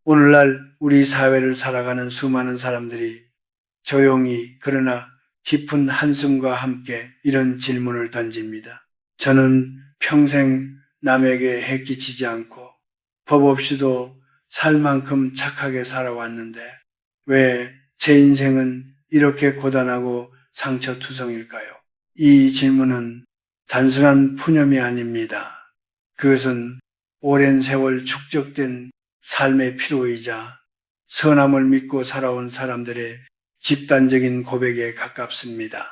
오늘날 우리 사회를 살아가는 수많은 사람들이 조용히 그러나 깊은 한숨과 함께 이런 질문을 던집니다. 저는 평생 남에게 해끼치지 않고 법 없이도 살 만큼 착하게 살아왔는데 왜 제 인생은 이렇게 고단하고 상처투성일까요? 이 질문은 단순한 푸념이 아닙니다. 그것은 오랜 세월 축적된 삶의 피로이자 선함을 믿고 살아온 사람들의 집단적인 고백에 가깝습니다.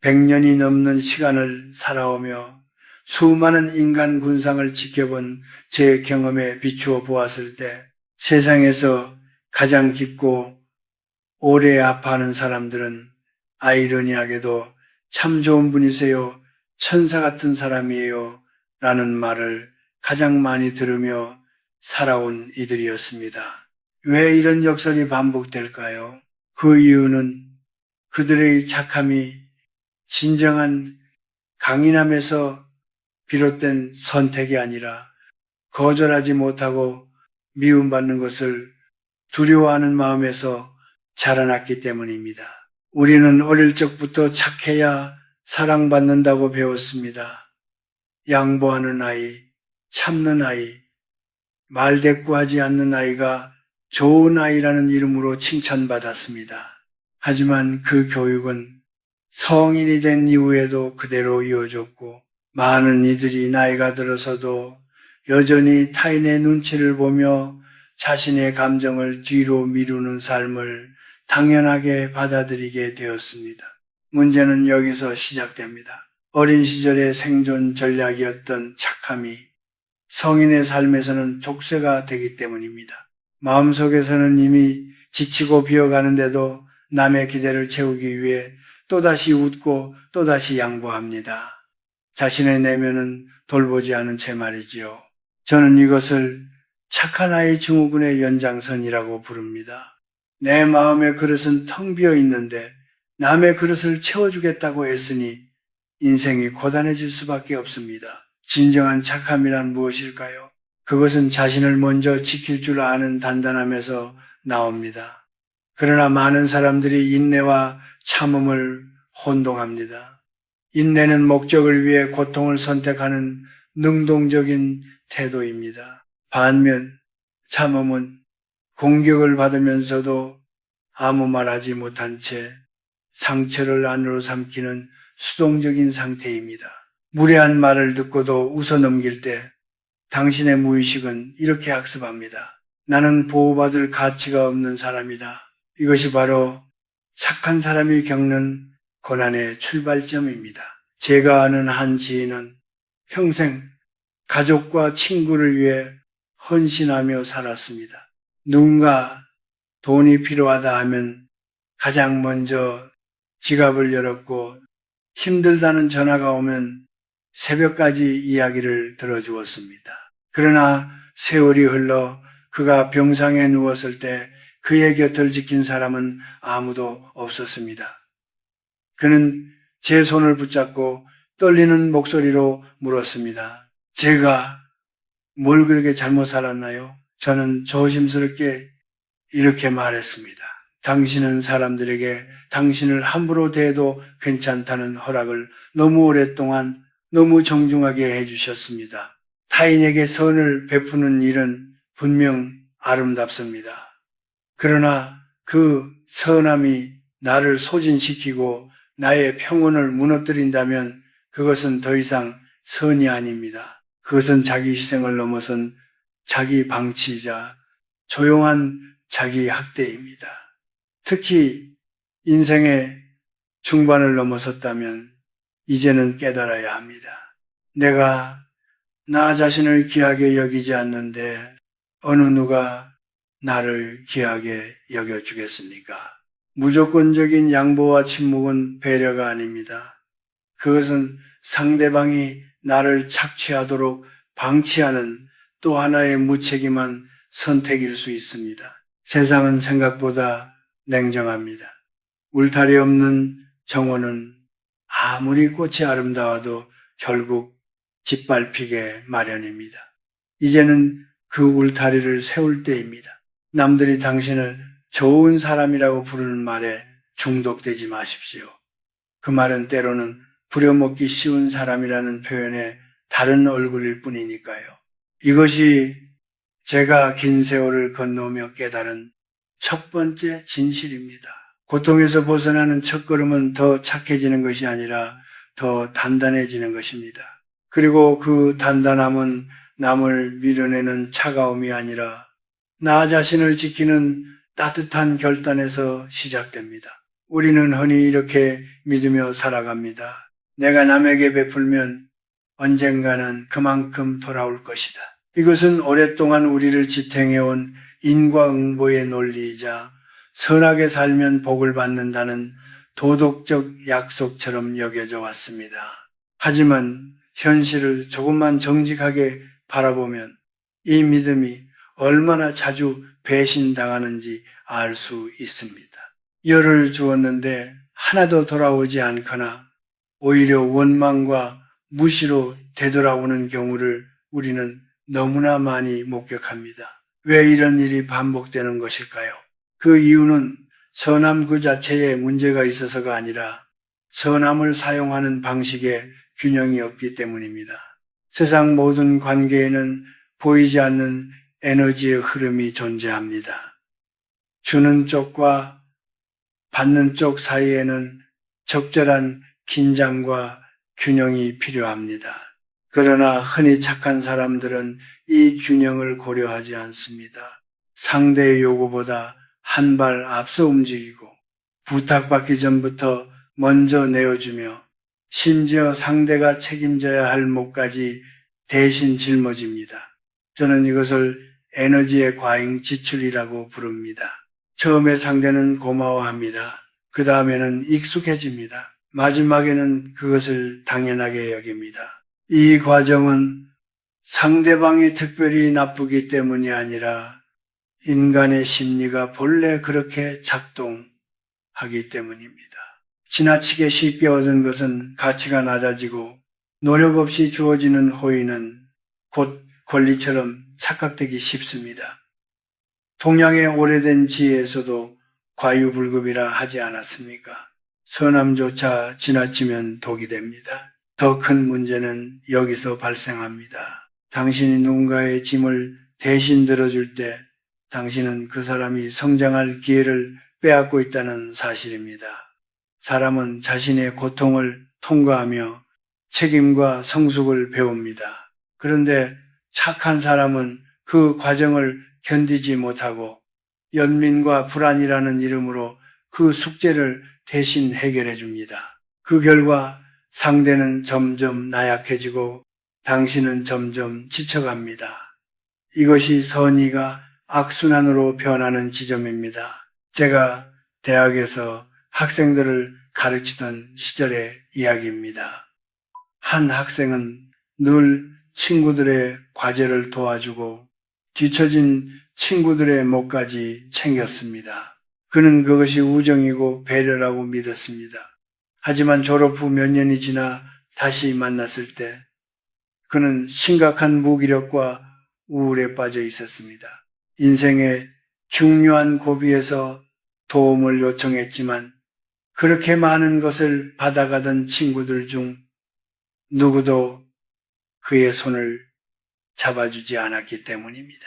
100년이 넘는 시간을 살아오며 수많은 인간 군상을 지켜본 제 경험에 비추어 보았을 때 세상에서 가장 깊고 오래 아파하는 사람들은 아이러니하게도 참 좋은 분이세요, 천사 같은 사람이에요 라는 말을 가장 많이 들으며 살아온 이들이었습니다. 왜 이런 역설이 반복될까요? 그 이유는 그들의 착함이 진정한 강인함에서 비롯된 선택이 아니라 거절하지 못하고 미움받는 것을 두려워하는 마음에서 자라났기 때문입니다. 우리는 어릴 적부터 착해야 사랑받는다고 배웠습니다. 양보하는 아이, 참는 아이, 말대꾸하지 않는 아이가 좋은 아이라는 이름으로 칭찬받았습니다. 하지만 그 교육은 성인이 된 이후에도 그대로 이어졌고 많은 이들이 나이가 들어서도 여전히 타인의 눈치를 보며 자신의 감정을 뒤로 미루는 삶을 당연하게 받아들이게 되었습니다. 문제는 여기서 시작됩니다. 어린 시절의 생존 전략이었던 착함이 성인의 삶에서는 족쇄가 되기 때문입니다. 마음속에서는 이미 지치고 비어가는데도 남의 기대를 채우기 위해 또다시 웃고 또다시 양보합니다. 자신의 내면은 돌보지 않은 채 말이지요. 저는 이것을 착한 아이 증후군의 연장선이라고 부릅니다. 내 마음의 그릇은 텅 비어 있는데 남의 그릇을 채워주겠다고 했으니 인생이 고단해질 수밖에 없습니다. 진정한 착함이란 무엇일까요? 그것은 자신을 먼저 지킬 줄 아는 단단함에서 나옵니다. 그러나 많은 사람들이 인내와 참음을 혼동합니다. 인내는 목적을 위해 고통을 선택하는 능동적인 태도입니다. 반면 참음은 공격을 받으면서도 아무 말하지 못한 채 상처를 안으로 삼키는 수동적인 상태입니다. 무례한 말을 듣고도 웃어넘길 때 당신의 무의식은 이렇게 학습합니다. 나는 보호받을 가치가 없는 사람이다. 이것이 바로 착한 사람이 겪는 고난의 출발점입니다. 제가 아는 한 지인은 평생 가족과 친구를 위해 헌신하며 살았습니다. 누군가 돈이 필요하다 하면 가장 먼저 지갑을 열었고 힘들다는 전화가 오면 새벽까지 이야기를 들어주었습니다. 그러나 세월이 흘러 그가 병상에 누웠을 때 그의 곁을 지킨 사람은 아무도 없었습니다. 그는 제 손을 붙잡고 떨리는 목소리로 물었습니다. 제가 뭘 그렇게 잘못 살았나요? 저는 조심스럽게 이렇게 말했습니다. 당신은 사람들에게 당신을 함부로 대해도 괜찮다는 허락을 너무 오랫동안 너무 정중하게 해주셨습니다. 타인에게 선을 베푸는 일은 분명 아름답습니다. 그러나 그 선함이 나를 소진시키고 나의 평온을 무너뜨린다면 그것은 더 이상 선이 아닙니다. 그것은 자기 희생을 넘어선 자기 방치이자 조용한 자기 학대입니다. 특히 인생의 중반을 넘어섰다면 이제는 깨달아야 합니다. 내가 나 자신을 귀하게 여기지 않는데 어느 누가 나를 귀하게 여겨주겠습니까? 무조건적인 양보와 침묵은 배려가 아닙니다. 그것은 상대방이 나를 착취하도록 방치하는 또 하나의 무책임한 선택일 수 있습니다. 세상은 생각보다 냉정합니다. 울타리 없는 정원은 아무리 꽃이 아름다워도 결국 짓밟히게 마련입니다. 이제는 그 울타리를 세울 때입니다. 남들이 당신을 좋은 사람이라고 부르는 말에 중독되지 마십시오. 그 말은 때로는 부려먹기 쉬운 사람이라는 표현의 다른 얼굴일 뿐이니까요. 이것이 제가 긴 세월을 건너며 깨달은 첫 번째 진실입니다. 고통에서 벗어나는 첫걸음은 더 착해지는 것이 아니라 더 단단해지는 것입니다. 그리고 그 단단함은 남을 밀어내는 차가움이 아니라 나 자신을 지키는 따뜻한 결단에서 시작됩니다. 우리는 흔히 이렇게 믿으며 살아갑니다. 내가 남에게 베풀면 언젠가는 그만큼 돌아올 것이다. 이것은 오랫동안 우리를 지탱해온 인과응보의 논리이자 선하게 살면 복을 받는다는 도덕적 약속처럼 여겨져 왔습니다. 하지만 현실을 조금만 정직하게 바라보면 이 믿음이 얼마나 자주 배신당하는지 알 수 있습니다. 열을 주었는데 하나도 돌아오지 않거나 오히려 원망과 무시로 되돌아오는 경우를 우리는 너무나 많이 목격합니다. 왜 이런 일이 반복되는 것일까요? 그 이유는 선함 그 자체에 문제가 있어서가 아니라 선함을 사용하는 방식에 균형이 없기 때문입니다. 세상 모든 관계에는 보이지 않는 에너지의 흐름이 존재합니다. 주는 쪽과 받는 쪽 사이에는 적절한 긴장과 균형이 필요합니다. 그러나 흔히 착한 사람들은 이 균형을 고려하지 않습니다. 상대의 요구보다 한 발 앞서 움직이고 부탁받기 전부터 먼저 내어주며 심지어 상대가 책임져야 할 몫까지 대신 짊어집니다. 저는 이것을 에너지의 과잉 지출이라고 부릅니다. 처음에 상대는 고마워합니다. 그 다음에는 익숙해집니다. 마지막에는 그것을 당연하게 여깁니다. 이 과정은 상대방이 특별히 나쁘기 때문이 아니라 인간의 심리가 본래 그렇게 작동하기 때문입니다. 지나치게 쉽게 얻은 것은 가치가 낮아지고 노력 없이 주어지는 호의는 곧 권리처럼 착각되기 쉽습니다. 동양의 오래된 지혜에서도 과유불급이라 하지 않았습니까? 선함조차 지나치면 독이 됩니다. 더 큰 문제는 여기서 발생합니다. 당신이 누군가의 짐을 대신 들어줄 때 당신은 그 사람이 성장할 기회를 빼앗고 있다는 사실입니다. 사람은 자신의 고통을 통과하며 책임과 성숙을 배웁니다. 그런데 착한 사람은 그 과정을 견디지 못하고 연민과 불안이라는 이름으로 그 숙제를 대신 해결해 줍니다. 그 결과 상대는 점점 나약해지고 당신은 점점 지쳐갑니다. 이것이 선의가 악순환으로 변하는 지점입니다. 제가 대학에서 학생들을 가르치던 시절의 이야기입니다. 한 학생은 늘 친구들의 과제를 도와주고 뒤처진 친구들의 몫까지 챙겼습니다. 그는 그것이 우정이고 배려라고 믿었습니다. 하지만 졸업 후 몇 년이 지나 다시 만났을 때 그는 심각한 무기력과 우울에 빠져 있었습니다. 인생의 중요한 고비에서 도움을 요청했지만 그렇게 많은 것을 받아가던 친구들 중 누구도 그의 손을 잡아주지 않았기 때문입니다.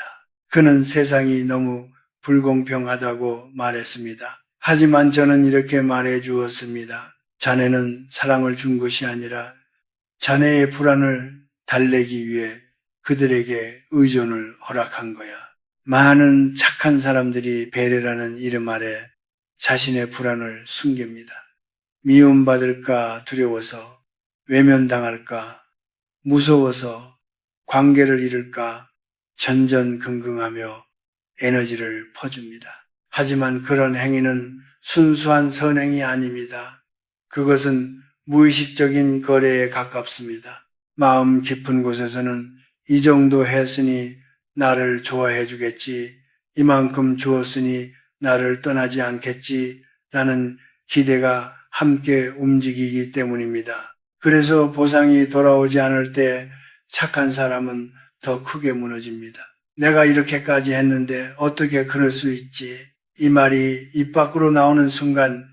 그는 세상이 너무 불공평하다고 말했습니다. 하지만 저는 이렇게 말해 주었습니다. 자네는 사랑을 준 것이 아니라 자네의 불안을 달래기 위해 그들에게 의존을 허락한 거야. 많은 착한 사람들이 배려라는 이름 아래 자신의 불안을 숨깁니다. 미움받을까 두려워서, 외면당할까 무서워서, 관계를 잃을까 전전긍긍하며 에너지를 퍼줍니다. 하지만 그런 행위는 순수한 선행이 아닙니다. 그것은 무의식적인 거래에 가깝습니다. 마음 깊은 곳에서는 이 정도 했으니 나를 좋아해 주겠지, 이만큼 주었으니 나를 떠나지 않겠지 라는 기대가 함께 움직이기 때문입니다. 그래서 보상이 돌아오지 않을 때 착한 사람은 더 크게 무너집니다. 내가 이렇게까지 했는데 어떻게 그럴 수 있지? 이 말이 입 밖으로 나오는 순간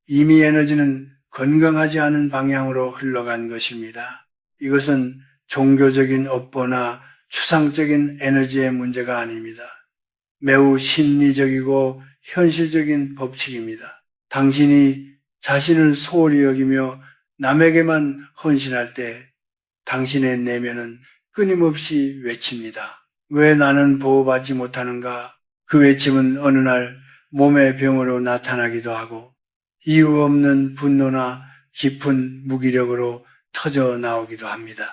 이미 에너지는 건강하지 않은 방향으로 흘러간 것입니다. 이것은 종교적인 업보나 추상적인 에너지의 문제가 아닙니다. 매우 심리적이고 현실적인 법칙입니다. 당신이 자신을 소홀히 여기며 남에게만 헌신할 때 당신의 내면은 끊임없이 외칩니다. 왜 나는 보호받지 못하는가? 그 외침은 어느 날 몸의 병으로 나타나기도 하고 이유 없는 분노나 깊은 무기력으로 터져 나오기도 합니다.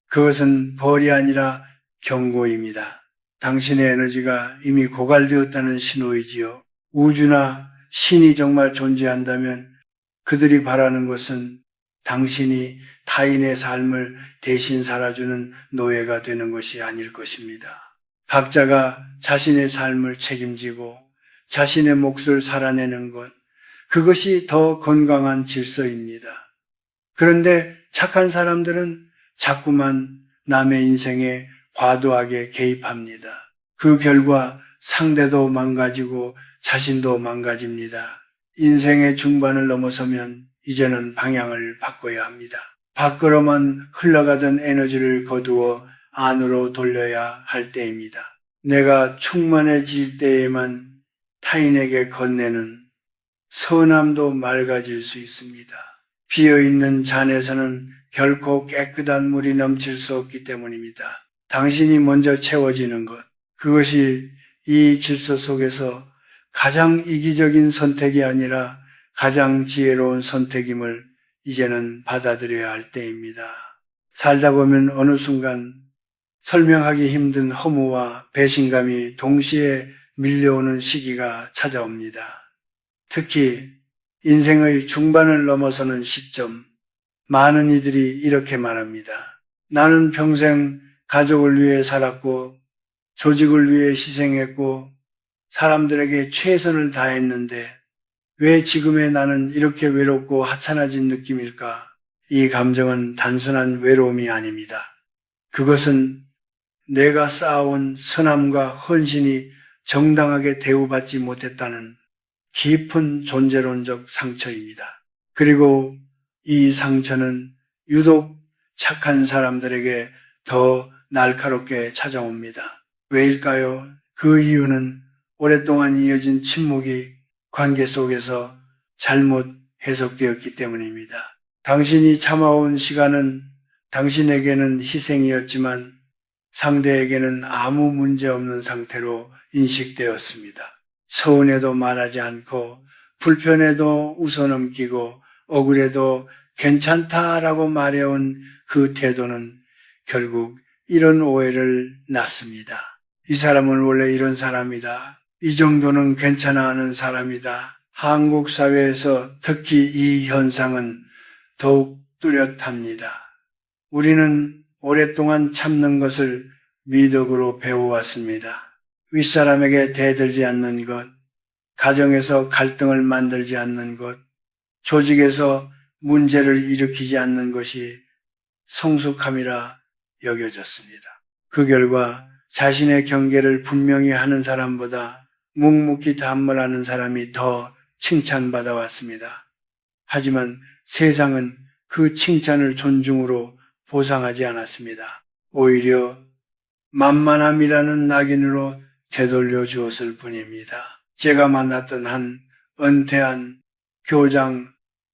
그것은 벌이 아니라 경고입니다. 당신의 에너지가 이미 고갈되었다는 신호이지요. 우주나 신이 정말 존재한다면 그들이 바라는 것은 당신이 타인의 삶을 대신 살아주는 노예가 되는 것이 아닐 것입니다. 각자가 자신의 삶을 책임지고 자신의 몫을 살아내는 것, 그것이 더 건강한 질서입니다. 그런데 착한 사람들은 자꾸만 남의 인생에 과도하게 개입합니다. 그 결과 상대도 망가지고 자신도 망가집니다. 인생의 중반을 넘어서면 이제는 방향을 바꿔야 합니다. 밖으로만 흘러가던 에너지를 거두어 안으로 돌려야 할 때입니다. 내가 충만해질 때에만 타인에게 건네는 선함도 맑아질 수 있습니다. 비어있는 잔에서는 결코 깨끗한 물이 넘칠 수 없기 때문입니다. 당신이 먼저 채워지는 것, 그것이 이 질서 속에서 가장 이기적인 선택이 아니라 가장 지혜로운 선택임을 이제는 받아들여야 할 때입니다. 살다 보면 어느 순간 설명하기 힘든 허무와 배신감이 동시에 밀려오는 시기가 찾아옵니다. 특히 인생의 중반을 넘어서는 시점, 많은 이들이 이렇게 말합니다. 나는 평생 가족을 위해 살았고 조직을 위해 희생했고 사람들에게 최선을 다했는데 왜 지금의 나는 이렇게 외롭고 하찮아진 느낌일까? 이 감정은 단순한 외로움이 아닙니다. 그것은 내가 쌓아온 선함과 헌신이 정당하게 대우받지 못했다는 깊은 존재론적 상처입니다. 그리고 이 상처는 유독 착한 사람들에게 더 날카롭게 찾아옵니다. 왜일까요? 그 이유는 오랫동안 이어진 침묵이 관계 속에서 잘못 해석되었기 때문입니다. 당신이 참아온 시간은 당신에게는 희생이었지만 상대에게는 아무 문제 없는 상태로 인식되었습니다. 서운해도 말하지 않고 불편해도 웃어넘기고 억울해도 괜찮다라고 말해온 그 태도는 결국 이런 오해를 낳습니다. 이 사람은 원래 이런 사람이다. 이 정도는 괜찮아 하는 사람이다. 한국 사회에서 특히 이 현상은 더욱 뚜렷합니다. 우리는 오랫동안 참는 것을 미덕으로 배워왔습니다. 윗사람에게 대들지 않는 것, 가정에서 갈등을 만들지 않는 것, 조직에서 문제를 일으키지 않는 것이 성숙함이라 여겨졌습니다. 그 결과 자신의 경계를 분명히 하는 사람보다 묵묵히 담물하는 사람이 더 칭찬받아 왔습니다. 하지만 세상은 그 칭찬을 존중으로 보상하지 않았습니다. 오히려 만만함이라는 낙인으로 되돌려 주었을 뿐입니다. 제가 만났던 한 은퇴한 교장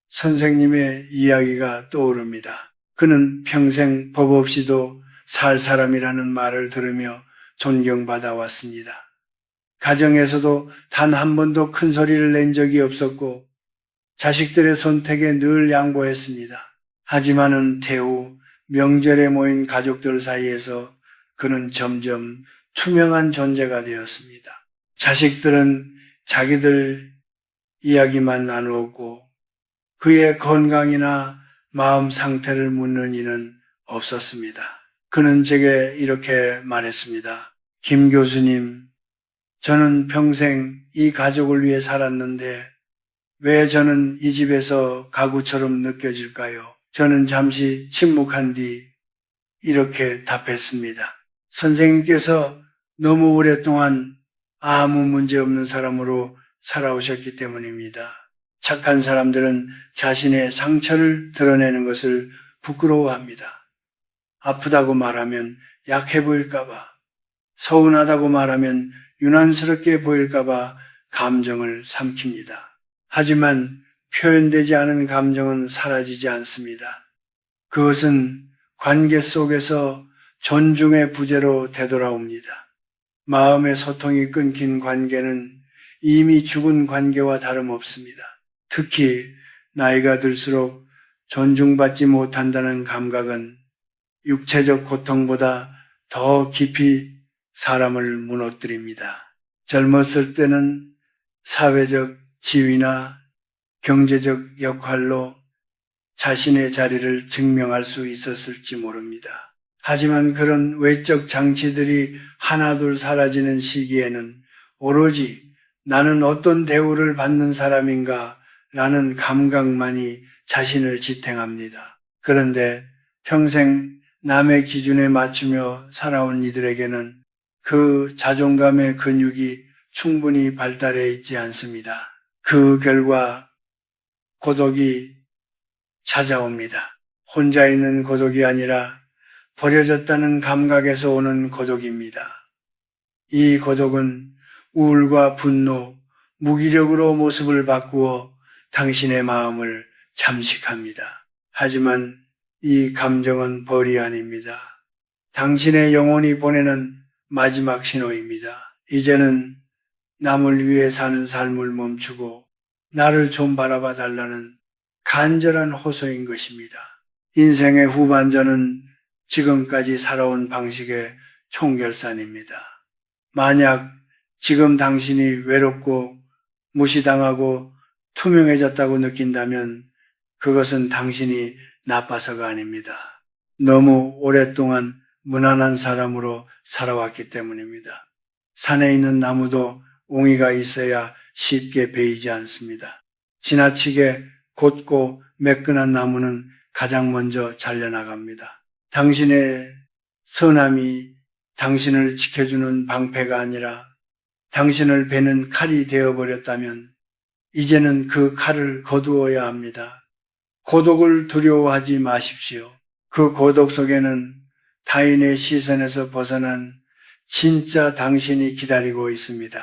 선생님의 이야기가 떠오릅니다. 그는 평생 법 없이도 살 사람이라는 말을 들으며 존경받아 왔습니다. 가정에서도 단 한 번도 큰 소리를 낸 적이 없었고 자식들의 선택에 늘 양보했습니다. 하지만은 태후 명절에 모인 가족들 사이에서 그는 점점 투명한 존재가 되었습니다. 자식들은 자기들 이야기만 나누었고 그의 건강이나 마음 상태를 묻는 이는 없었습니다. 그는 제게 이렇게 말했습니다. 김 교수님, 저는 평생 이 가족을 위해 살았는데 왜 저는 이 집에서 가구처럼 느껴질까요? 저는 잠시 침묵한 뒤 이렇게 답했습니다. 선생님께서 너무 오랫동안 아무 문제 없는 사람으로 살아오셨기 때문입니다. 착한 사람들은 자신의 상처를 드러내는 것을 부끄러워합니다. 아프다고 말하면 약해 보일까봐, 서운하다고 말하면 유난스럽게 보일까봐 감정을 삼킵니다. 하지만 표현되지 않은 감정은 사라지지 않습니다. 그것은 관계 속에서 존중의 부재로 되돌아옵니다. 마음의 소통이 끊긴 관계는 이미 죽은 관계와 다름없습니다. 특히 나이가 들수록 존중받지 못한다는 감각은 육체적 고통보다 더 깊이 사람을 무너뜨립니다. 젊었을 때는 사회적 지위나 경제적 역할로 자신의 자리를 증명할 수 있었을지 모릅니다. 하지만 그런 외적 장치들이 하나둘 사라지는 시기에는 오로지 나는 어떤 대우를 받는 사람인가 라는 감각만이 자신을 지탱합니다. 그런데 평생 남의 기준에 맞추며 살아온 이들에게는 그 자존감의 근육이 충분히 발달해 있지 않습니다. 그 결과 고독이 찾아옵니다. 혼자 있는 고독이 아니라 버려졌다는 감각에서 오는 고독입니다. 이 고독은 우울과 분노, 무기력으로 모습을 바꾸어 당신의 마음을 잠식합니다. 하지만 이 감정은 벌이 아닙니다. 당신의 영혼이 보내는 마지막 신호입니다. 이제는 남을 위해 사는 삶을 멈추고 나를 좀 바라봐 달라는 간절한 호소인 것입니다. 인생의 후반전은 지금까지 살아온 방식의 총결산입니다. 만약 지금 당신이 외롭고 무시당하고 투명해졌다고 느낀다면 그것은 당신이 나빠서가 아닙니다. 너무 오랫동안 무난한 사람으로 살아왔기 때문입니다. 산에 있는 나무도 옹이가 있어야 쉽게 베이지 않습니다. 지나치게 곧고 매끈한 나무는 가장 먼저 잘려나갑니다. 당신의 선함이 당신을 지켜주는 방패가 아니라 당신을 베는 칼이 되어버렸다면 이제는 그 칼을 거두어야 합니다. 고독을 두려워하지 마십시오. 그 고독 속에는 타인의 시선에서 벗어난 진짜 당신이 기다리고 있습니다.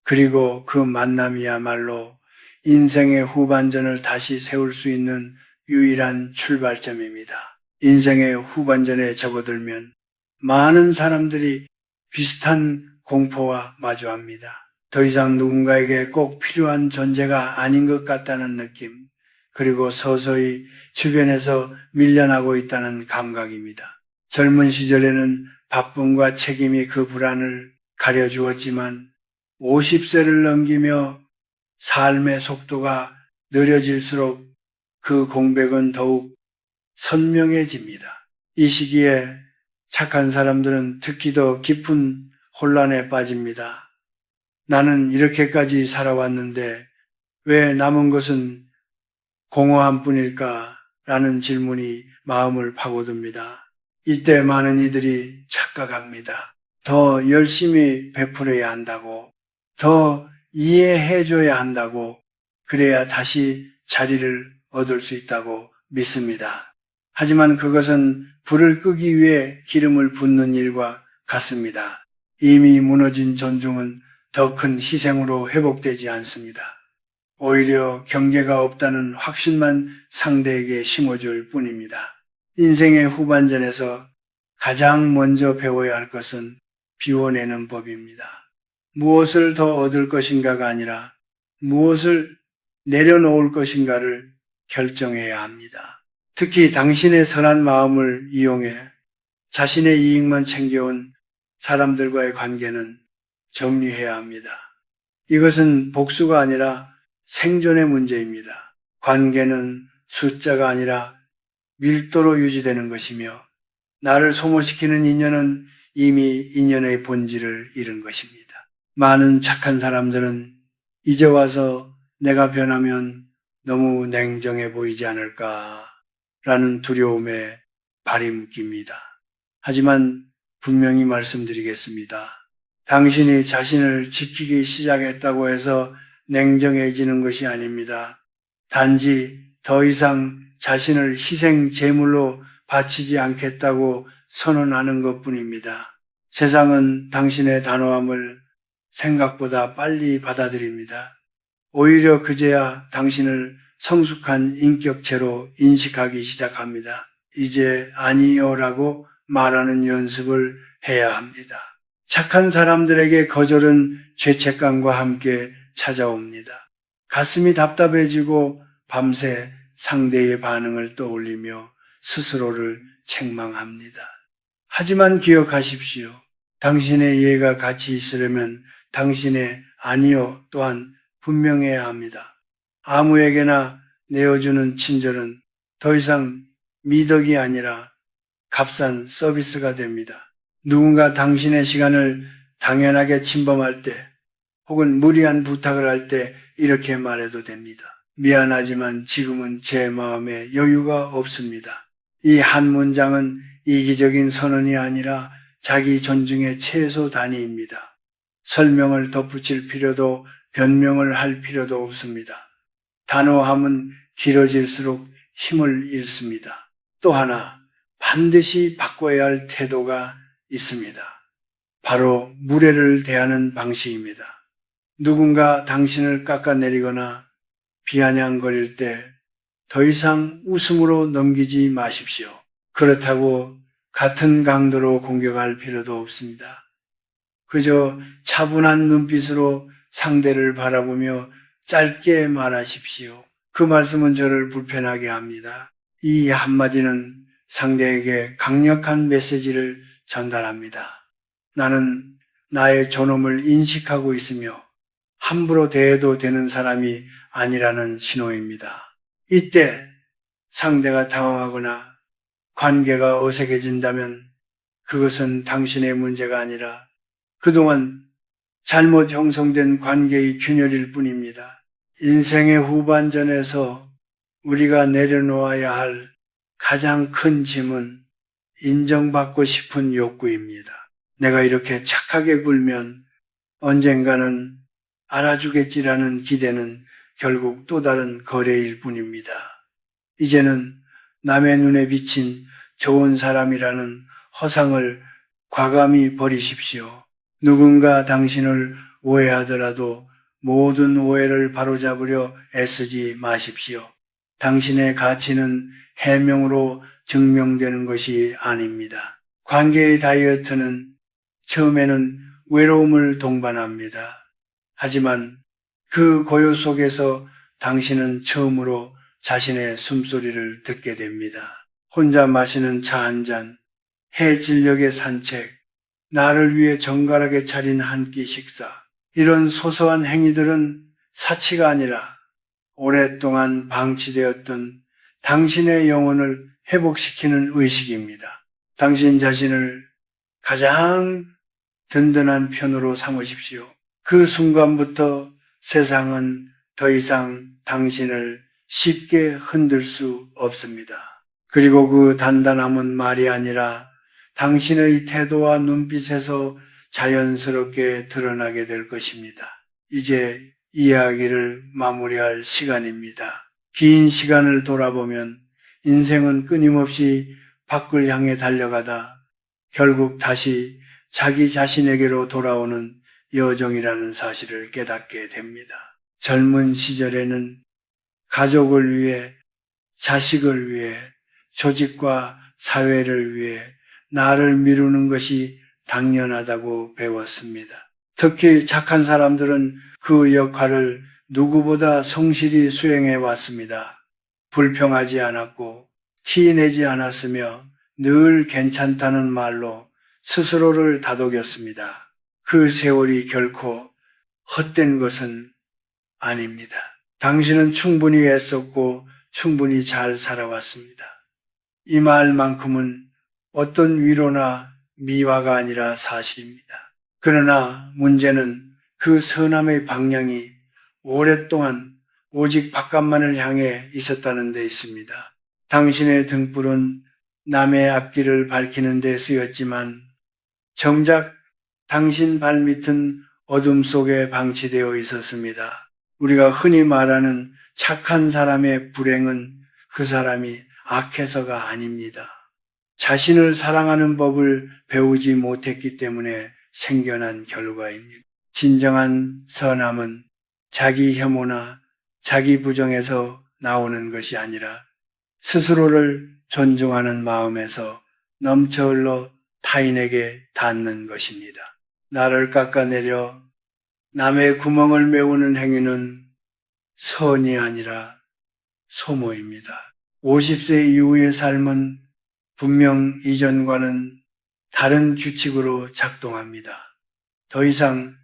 그리고 그 만남이야말로 인생의 후반전을 다시 세울 수 있는 유일한 출발점입니다. 인생의 후반전에 접어들면 많은 사람들이 비슷한 공포와 마주합니다. 더 이상 누군가에게 꼭 필요한 존재가 아닌 것 같다는 느낌, 그리고 서서히 주변에서 밀려나고 있다는 감각입니다. 젊은 시절에는 바쁨과 책임이 그 불안을 가려주었지만 50세를 넘기며 삶의 속도가 느려질수록 그 공백은 더욱 선명해집니다. 이 시기에 착한 사람들은 특히 더 깊은 혼란에 빠집니다. 나는 이렇게까지 살아왔는데 왜 남은 것은 공허한 뿐일까? 라는 질문이 마음을 파고듭니다. 이때 많은 이들이 착각합니다. 더 열심히 베풀어야 한다고, 더 이해해줘야 한다고, 그래야 다시 자리를 얻을 수 있다고 믿습니다. 하지만 그것은 불을 끄기 위해 기름을 붓는 일과 같습니다. 이미 무너진 존중은 더 큰 희생으로 회복되지 않습니다. 오히려 경계가 없다는 확신만 상대에게 심어줄 뿐입니다. 인생의 후반전에서 가장 먼저 배워야 할 것은 비워내는 법입니다. 무엇을 더 얻을 것인가가 아니라 무엇을 내려놓을 것인가를 결정해야 합니다. 특히 당신의 선한 마음을 이용해 자신의 이익만 챙겨온 사람들과의 관계는 정리해야 합니다. 이것은 복수가 아니라 생존의 문제입니다. 관계는 숫자가 아니라 밀도로 유지되는 것이며 나를 소모시키는 인연은 이미 인연의 본질을 잃은 것입니다. 많은 착한 사람들은 이제 와서 내가 변하면 너무 냉정해 보이지 않을까 라는 두려움에 발이 묶입니다. 하지만 분명히 말씀드리겠습니다. 당신이 자신을 지키기 시작했다고 해서 냉정해지는 것이 아닙니다. 단지 더 이상 자신을 희생 제물로 바치지 않겠다고 선언하는 것뿐입니다. 세상은 당신의 단호함을 생각보다 빨리 받아들입니다. 오히려 그제야 당신을 성숙한 인격체로 인식하기 시작합니다. 이제 아니요라고 말하는 연습을 해야 합니다. 착한 사람들에게 거절은 죄책감과 함께 찾아옵니다. 가슴이 답답해지고 밤새 상대의 반응을 떠올리며 스스로를 책망합니다. 하지만 기억하십시오. 당신의 이해가 같이 있으려면 당신의 아니요 또한 분명해야 합니다. 아무에게나 내어주는 친절은 더 이상 미덕이 아니라 값싼 서비스가 됩니다. 누군가 당신의 시간을 당연하게 침범할 때 혹은 무리한 부탁을 할 때 이렇게 말해도 됩니다. 미안하지만 지금은 제 마음에 여유가 없습니다. 이 한 문장은 이기적인 선언이 아니라 자기 존중의 최소 단위입니다. 설명을 덧붙일 필요도 변명을 할 필요도 없습니다. 단호함은 길어질수록 힘을 잃습니다. 또 하나 반드시 바꿔야 할 태도가 있습니다. 바로 무례를 대하는 방식입니다. 누군가 당신을 깎아내리거나 비아냥거릴 때 더 이상 웃음으로 넘기지 마십시오. 그렇다고 같은 강도로 공격할 필요도 없습니다. 그저 차분한 눈빛으로 상대를 바라보며 짧게 말하십시오. 그 말씀은 저를 불편하게 합니다. 이 한마디는 상대에게 강력한 메시지를 전달합니다. 나는 나의 존엄을 인식하고 있으며 함부로 대해도 되는 사람이 아니라는 신호입니다. 이때 상대가 당황하거나 관계가 어색해진다면 그것은 당신의 문제가 아니라 그동안 잘못 형성된 관계의 균열일 뿐입니다. 인생의 후반전에서 우리가 내려놓아야 할 가장 큰 짐은 인정받고 싶은 욕구입니다. 내가 이렇게 착하게 굴면 언젠가는 알아주겠지라는 기대는 결국 또 다른 거래일 뿐입니다. 이제는 남의 눈에 비친 좋은 사람이라는 허상을 과감히 버리십시오. 누군가 당신을 오해하더라도 모든 오해를 바로잡으려 애쓰지 마십시오. 당신의 가치는 해명으로 증명되는 것이 아닙니다. 관계의 다이어트는 처음에는 외로움을 동반합니다. 하지만 그 고요 속에서 당신은 처음으로 자신의 숨소리를 듣게 됩니다. 혼자 마시는 차 한 잔, 해질녘의 산책, 나를 위해 정갈하게 차린 한 끼 식사, 이런 소소한 행위들은 사치가 아니라 오랫동안 방치되었던 당신의 영혼을 회복시키는 의식입니다. 당신 자신을 가장 든든한 편으로 삼으십시오. 그 순간부터 세상은 더 이상 당신을 쉽게 흔들 수 없습니다. 그리고 그 단단함은 말이 아니라 당신의 태도와 눈빛에서 자연스럽게 드러나게 될 것입니다. 이제 이야기를 마무리할 시간입니다. 긴 시간을 돌아보면 인생은 끊임없이 밖을 향해 달려가다 결국 다시 자기 자신에게로 돌아오는 여정이라는 사실을 깨닫게 됩니다. 젊은 시절에는 가족을 위해, 자식을 위해, 조직과 사회를 위해 나를 미루는 것이 당연하다고 배웠습니다. 특히 착한 사람들은 그 역할을 누구보다 성실히 수행해 왔습니다. 불평하지 않았고 티내지 않았으며 늘 괜찮다는 말로 스스로를 다독였습니다. 그 세월이 결코 헛된 것은 아닙니다. 당신은 충분히 애썼고 충분히 잘 살아왔습니다. 이 말만큼은 어떤 위로나 미화가 아니라 사실입니다. 그러나 문제는 그 선함의 방향이 오랫동안 오직 바깥만을 향해 있었다는 데 있습니다. 당신의 등불은 남의 앞길을 밝히는 데 쓰였지만 정작 당신 발밑은 어둠 속에 방치되어 있었습니다. 우리가 흔히 말하는 착한 사람의 불행은 그 사람이 악해서가 아닙니다. 자신을 사랑하는 법을 배우지 못했기 때문에 생겨난 결과입니다. 진정한 선함은 자기 혐오나 자기 부정에서 나오는 것이 아니라 스스로를 존중하는 마음에서 넘쳐 흘러 타인에게 닿는 것입니다. 나를 깎아내려 남의 구멍을 메우는 행위는 선이 아니라 소모입니다. 50세 이후의 삶은 분명 이전과는 다른 규칙으로 작동합니다. 더 이상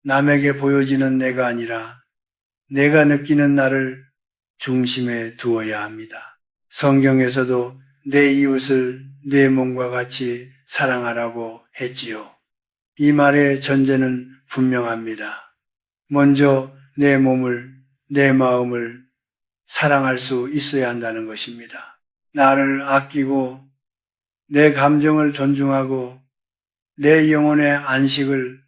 남에게 보여지는 내가 아니라 내가 느끼는 나를 중심에 두어야 합니다. 성경에서도 내 이웃을 내 몸과 같이 사랑하라고 했지요. 이 말의 전제는 분명합니다. 먼저 내 몸을, 내 마음을 사랑할 수 있어야 한다는 것입니다. 나를 아끼고 내 감정을 존중하고 내 영혼의 안식을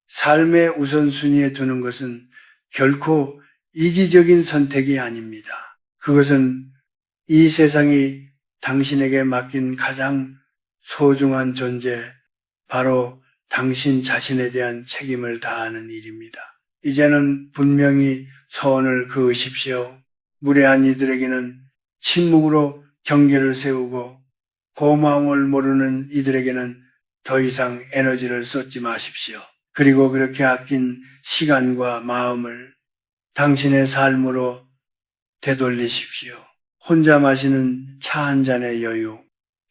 삶의 우선순위에 두는 것은 결코 이기적인 선택이 아닙니다. 그것은 이 세상이 당신에게 맡긴 가장 소중한 존재, 바로 당신 자신에 대한 책임을 다하는 일입니다. 이제는 분명히 선을 그으십시오. 무례한 이들에게는 침묵으로 경계를 세우고 고마움을 모르는 이들에게는 더 이상 에너지를 쏟지 마십시오. 그리고 그렇게 아낀 시간과 마음을 당신의 삶으로 되돌리십시오. 혼자 마시는 차 한 잔의 여유,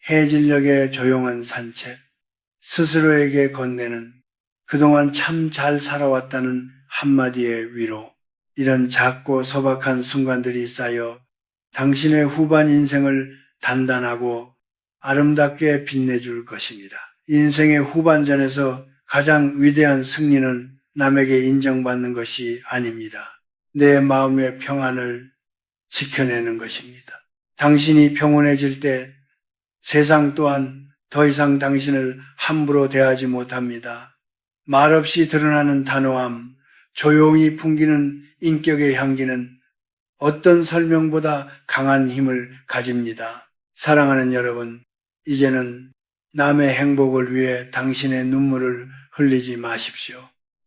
해질녘의 조용한 산책, 스스로에게 건네는 그동안 참 잘 살아왔다는 한마디의 위로, 이런 작고 소박한 순간들이 쌓여 당신의 후반 인생을 단단하고 아름답게 빛내줄 것입니다. 인생의 후반전에서 가장 위대한 승리는 남에게 인정받는 것이 아닙니다. 내 마음의 평안을 지켜내는 것입니다. 당신이 평온해질 때 세상 또한 더 이상 당신을 함부로 대하지 못합니다. 말없이 드러나는 단호함, 조용히 풍기는 인격의 향기는 어떤 설명보다 강한 힘을 가집니다. 사랑하는 여러분, 이제는 남의 행복을 위해 당신의 눈물을 흘리지 마십시오.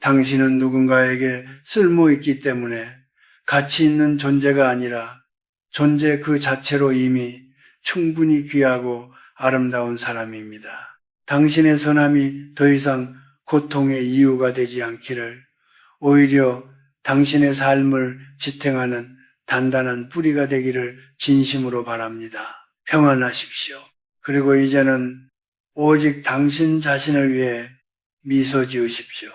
당신은 누군가에게 쓸모있기 때문에 가치 있는 존재가 아니라 존재 그 자체로 이미 충분히 귀하고 아름다운 사람입니다. 당신의 선함이 더 이상 고통의 이유가 되지 않기를, 오히려 당신의 삶을 지탱하는 단단한 뿌리가 되기를 진심으로 바랍니다. 평안하십시오. 그리고 이제는 오직 당신 자신을 위해 미소 지으십시오.